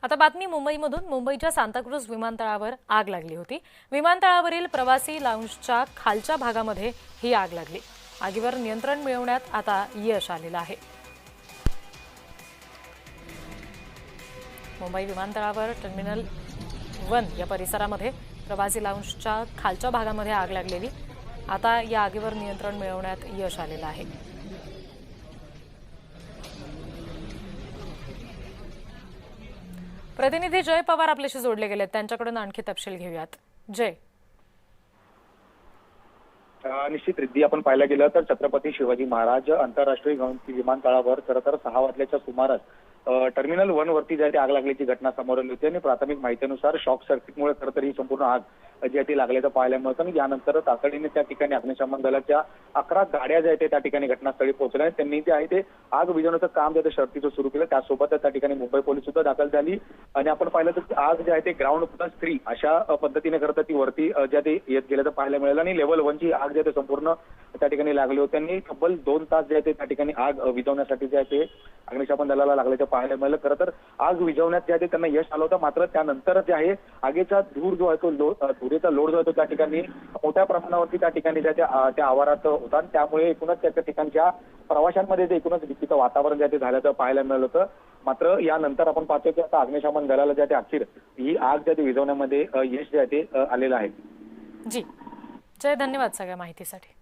आता बातमी मुंबईमधून। मुंबईच्या सांताक्रूझ विमानतळावर आग लागली होती। विमानतळावरील प्रवासी लाऊंजच्या खालच्या भागामध्ये ही आग लागली। आगीवर नियंत्रण मिळवण्यात आता यश आलेलं आहे। मुंबई विमानतळावर टर्मिनल 1 या परिसरामध्ये प्रवासी लाऊंजच्या खालच्या भागामध्ये आग लागलेली। आता या आगीवर नियंत्रण मिळवण्यात यश आलेलं आहे। प्रतिनिधी जय पवार आपल्याशी जोडले गेलेत, त्यांच्याकडून आणखी तपशील घेऊयात। जय, निश्चित रिद्धी आपण पाहायला गेलं तर छत्रपती शिवाजी महाराज आंतरराष्ट्रीय विमानतळावर खरं तर 6 वाजल्याच्या सुमारास टर्मिनल 1 वरती जी आहे ती आग लागल्याची घटना समोर आली होती आणि प्राथमिक माहितीनुसार शॉक सर्किटमुळे खरं तर ही संपूर्ण आग जी आहे ती लागल्याचं पाहायला मिळतं आणि यानंतर तातडीने त्या ठिकाणी अग्निशमन दलाच्या 11 गाड्या ज्या आहेत त्या ठिकाणी घटनास्थळी पोहोचल्या। त्यांनी जे आहे ते आग विझवण्याचं काम जे शर्तीचं सुरू केलं। त्यासोबतच त्या ठिकाणी मुंबई पोलीस सुद्धा दाखल झाली आणि आपण पाहिलं तर आग जी आहे ते ग्राउंड +3 अशा पद्धतीने खरं तर ती वरती ज्या ते येत गेल्याचं पाहायला मिळालं आणि लेव्हल 1 ची आग जी आहे ते संपूर्ण त्या ठिकाणी लागली होती। त्यांनी तब्बल 2 तास जे आहे ते त्या ठिकाणी आग विझवण्यासाठी जे आहे ते अग्निशमन दलाला लागल्याचं पाहायला मिळालं। खरं तर आग विझवण्यात जे आहे ते त्यांना यश आलं होतं, मात्र त्यानंतर जे आहे आगीचा धूर जो आहे तो धुरेचा लोड जो आहे तो त्या ठिकाणी मोठ्या प्रमाणावरती त्या ठिकाणी त्या आवारात होता। त्यामुळे एकूणच त्या ठिकाणच्या प्रवाशांमध्ये जे एकूणच भीतीचं वातावरण जे आहे ते झाल्याचं पाहायला मिळालं होतं। मात्र यानंतर आपण पाहतोय की आता अग्निशमन दलाला जे आहे ते अखेर ही आग जे आहे विझवण्यामध्ये यश जे आहे ते आलेलं आहे। जी जय, धन्यवाद सगळ्या माहितीसाठी।